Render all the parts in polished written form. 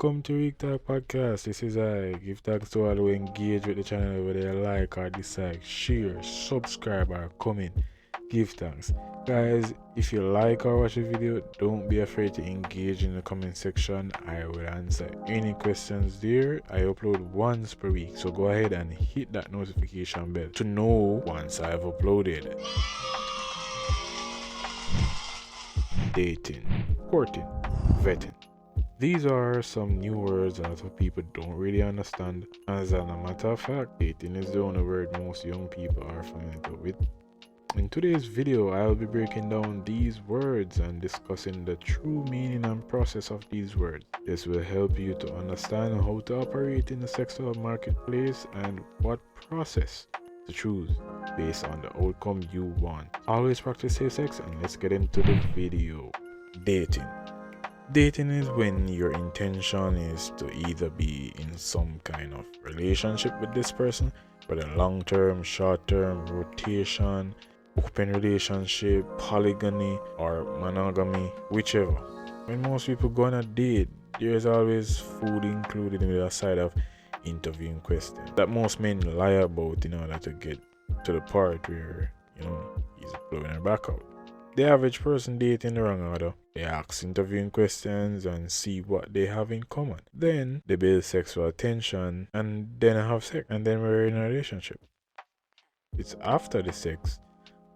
Welcome to Week Talk Podcast. This is I. Give thanks to all who engage with the channel, whether they like or dislike, share, subscribe, or comment. Give thanks. Guys, if you like or watch the video, don't be afraid to engage in the comment section. I will answer any questions there. I upload once per week, so go ahead and hit that notification bell to know once I've uploaded. Dating, courting, vetting. These are some new words a lot of people don't really understand. As a matter of fact, dating is the only word most young people are familiar with. In today's video, I'll be breaking down these words and discussing the true meaning and process of these words. This will help you to understand how to operate in the sexual marketplace and what process to choose based on the outcome you want. Always practice safe sex, and let's get into the video. Dating. Dating is when your intention is to either be in some kind of relationship with this person, whether long-term, short-term, rotation, open relationship, polygamy, or monogamy, whichever. When most people go on a date, there's always food included with a side of interviewing questions that most men lie about in order to get to the part where, he's blowing her back out. The average person dating the wrong order. They ask interviewing questions and see what they have in common. Then they build sexual tension and then have sex, and then we're in a relationship. It's after the sex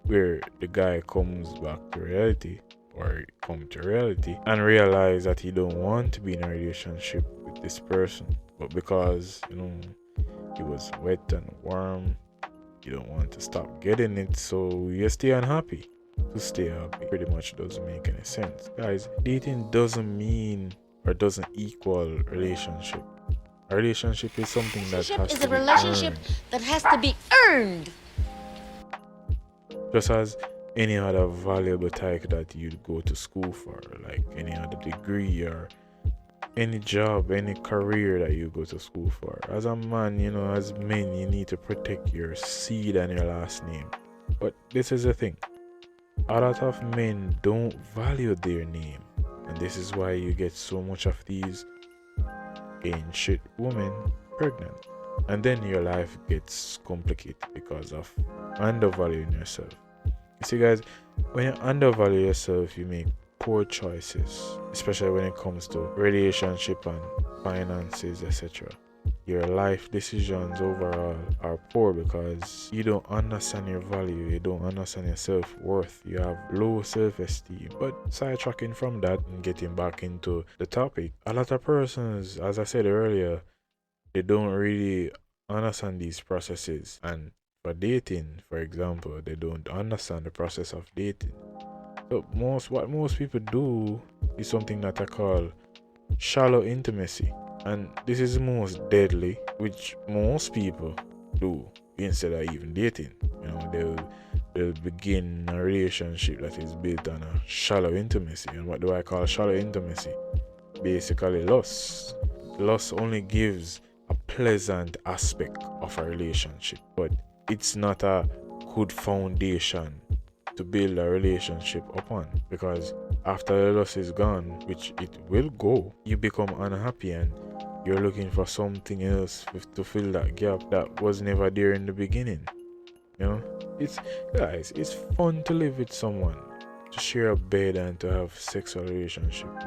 where the guy comes back to reality, or come to reality, and realize that he don't want to be in a relationship with this person. But because, it was wet and warm, you don't want to stop getting it, so you stay unhappy. To stay happy pretty much doesn't make any sense. Guys, dating doesn't mean or doesn't equal relationship. A relationship is something that has to be earned. That has to be earned. Just as any other valuable title that you'd go to school for, like any other degree or any job, any career that you go to school for. As a man, as men, you need to protect your seed and your last name. But this is the thing. A lot of men don't value their name, and this is why you get so much of these ancient women pregnant, and then your life gets complicated because of undervaluing yourself. You see, guys, when you undervalue yourself, you make poor choices, especially when it comes to relationship and finances, etc. Your life decisions overall are poor because you don't understand your value, you don't understand your self-worth, you have low self-esteem. But sidetracking from that and getting back into the topic, a lot of persons, as I said earlier, they don't really understand these processes. And for dating, for example, they don't understand the process of dating. So what most people do is something that I call shallow intimacy. And this is the most deadly, which most people do instead of even dating. They'll begin a relationship that is built on a shallow intimacy. And what do I call shallow intimacy? Basically lust. Lust only gives a pleasant aspect of a relationship, but it's not a good foundation to build a relationship upon, because after the lust is gone, which it will go, you become unhappy and you're looking for something else to fill that gap that was never there in the beginning. It's fun to live with someone, to share a bed and to have sexual relationship with.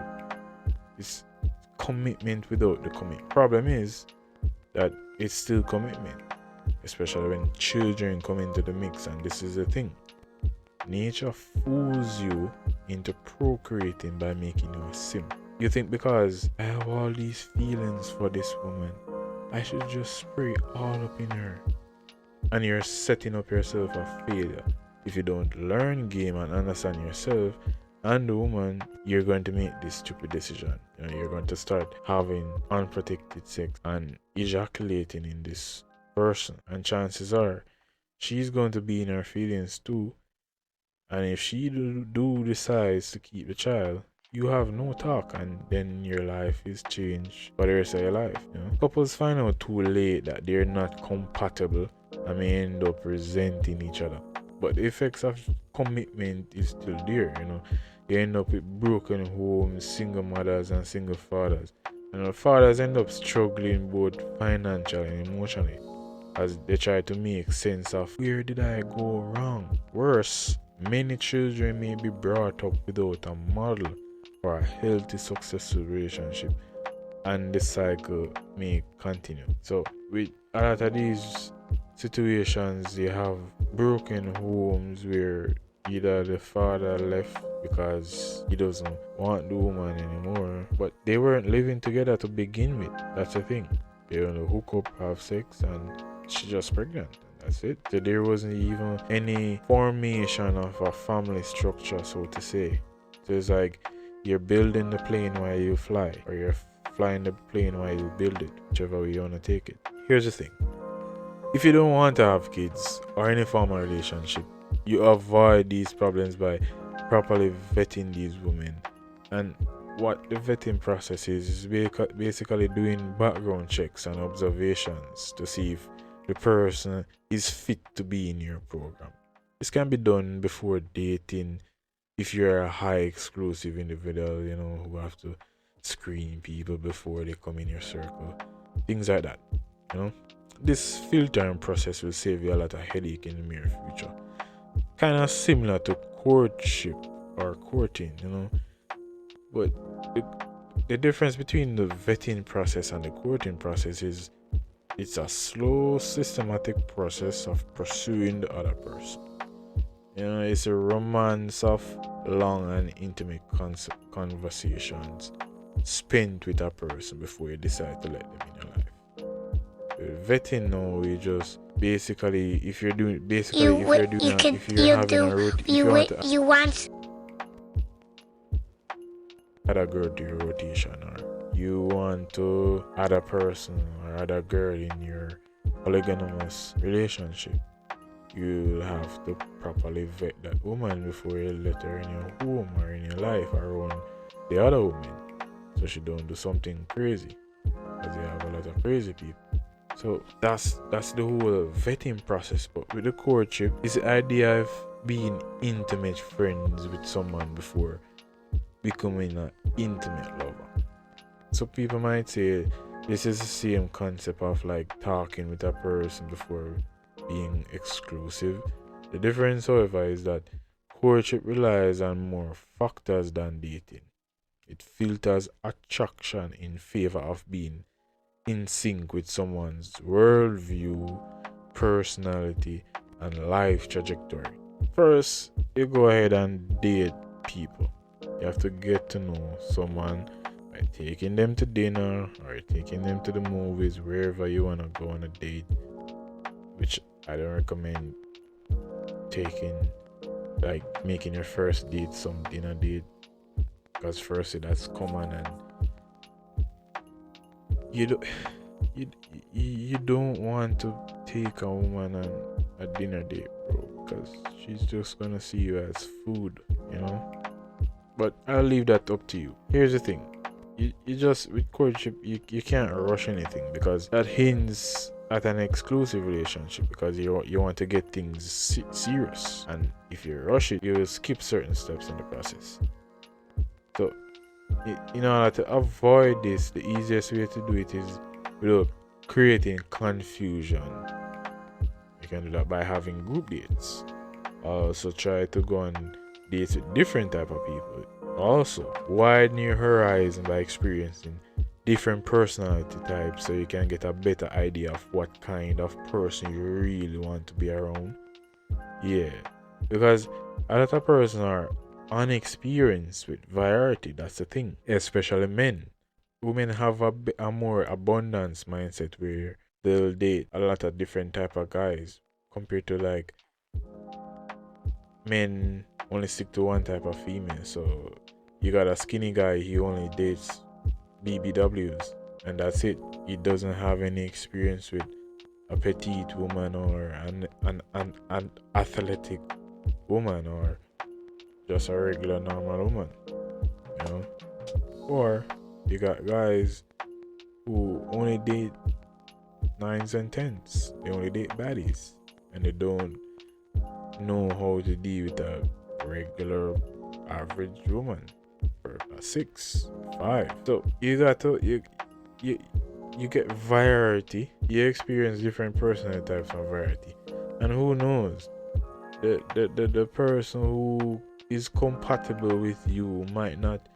It's commitment without the commitment. Problem is that it's still commitment, especially when children come into the mix. And this is the thing. Nature fools you into procreating by making you a simp. You think because I have all these feelings for this woman, I should just spray all up in her. And you're setting up yourself a failure. If you don't learn game and understand yourself and the woman, you're going to make this stupid decision. You're going to start having unprotected sex and ejaculating in this person. And chances are, she's going to be in her feelings too. And if she do decides to keep the child, you have no talk, and then your life is changed for the rest of your life. Couples find out too late that they're not compatible and may end up resenting each other. But the effects of commitment is still there. You end up with broken homes, single mothers and single fathers. And the fathers end up struggling both financially and emotionally as they try to make sense of where did I go wrong. Worse, many children may be brought up without a model for a healthy, successful relationship, and the cycle may continue. So, with a lot of these situations, you have broken homes where either the father left because he doesn't want the woman anymore, but they weren't living together to begin with. That's the thing. They only hook up, have sex, and she's just pregnant. And that's it. So there wasn't even any formation of a family structure, so to say. So it's like you're building the plane while you fly, or you're flying the plane while you build it, whichever way you want to take it. Here's the thing. If you don't want to have kids or any form of relationship, you avoid these problems by properly vetting these women. And what the vetting process is basically doing background checks and observations to see if the person is fit to be in your program. This can be done before dating if you're a high exclusive individual, who have to screen people before they come in your circle. Things like that, This filtering process will save you a lot of headache in the near future. Kind of similar to courtship or courting, But the difference between the vetting process and the courting process is it's a slow, systematic process of pursuing the other person. It's a romance of long and intimate conversations spent with a person before you decide to let them in your life. Vetting now, you just basically, if you're having a rotation, you want add a girl to your rotation, or you want to add a person or add a girl in your polygamous relationship, you have to properly vet that woman before you let her in your home or in your life around the other women, so she don't do something crazy, because you have a lot of crazy people. So that's the whole vetting process. But with the courtship, it's the idea of being intimate friends with someone before becoming an intimate lover. So people might say this is the same concept of like talking with a person before being exclusive. The difference, however, is that courtship relies on more factors than dating. It filters attraction in favor of being in sync with someone's worldview, personality, and life trajectory. First, you go ahead and date people. You have to get to know someone by taking them to dinner or taking them to the movies, wherever you want to go on a date, which I don't recommend making your first date some dinner date, because firstly that's common, and you don't want to take a woman on a dinner date, bro, because she's just gonna see you as food, But I'll leave that up to you. Here's the thing. You just, with courtship, you can't rush anything, because that hints at an exclusive relationship, because you want to get things serious, and if you rush it, you will skip certain steps in the process. So in order to avoid this, the easiest way to do it is without creating confusion. You can do that by having group dates. Also try to go on dates with different type of people. Also widen your horizon by experiencing different personality types, so you can get a better idea of what kind of person you really want to be around. Yeah, because a lot of persons are unexperienced with variety. That's the thing, especially men. Women have a more abundance mindset where they'll date a lot of different type of guys, compared to like men only stick to one type of female. So you got a skinny guy, he only dates BBWs, and that's it. He doesn't have any experience with a petite woman or an athletic woman, or just a regular normal woman, Or you got guys who only date 9s and 10s. They only date baddies, and they don't know how to deal with a regular average woman. or a 6, 5. So you got to you get variety. You experience different personality types and variety. And who knows? The person who is compatible with you might not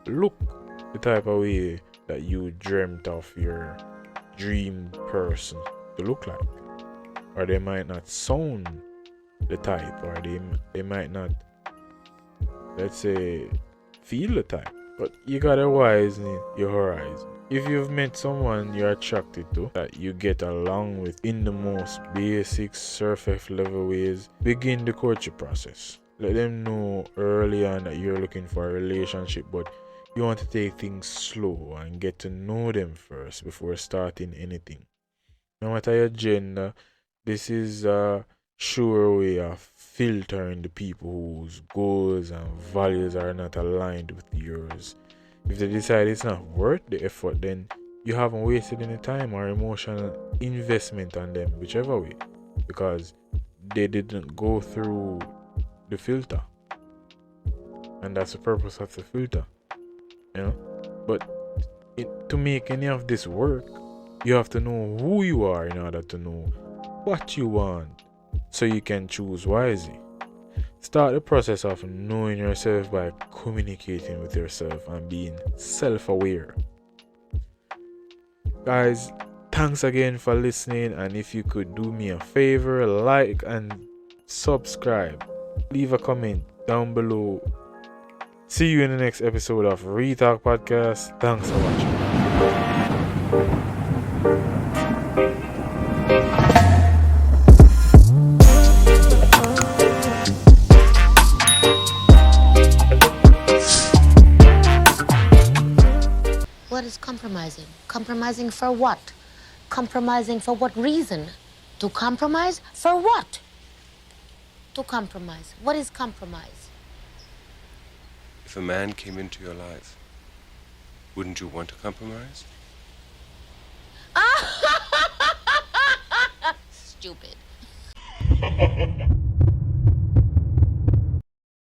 look the type of way that you dreamt of your dream person to look like, or they might not sound the type, or they might not, let's say, feel the type. But you gotta widen your horizon. If you've met someone you're attracted to, that you get along with in the most basic surface level ways, begin the courtship process. Let them know early on that you're looking for a relationship, but you want to take things slow and get to know them first before starting anything. No matter your gender, this is a sure way of filtering the people whose goals and values are not aligned with yours. If they decide it's not worth the effort, then you haven't wasted any time or emotional investment on them, whichever way, because they didn't go through the filter. And that's the purpose of the filter, you know. But to make any of this work, you have to know who you are in order to know what you want, so you can choose wisely. Start the process of knowing yourself by communicating with yourself and being self-aware. Guys, thanks again for listening, and if you could do me a favor, like and subscribe. Leave a comment down below. See you in the next episode of Retalk Podcast. Thanks for watching. What is compromising? Compromising for what? Compromising for what reason? To compromise for what? To compromise. What is compromise? If a man came into your life, wouldn't you want to compromise? Stupid.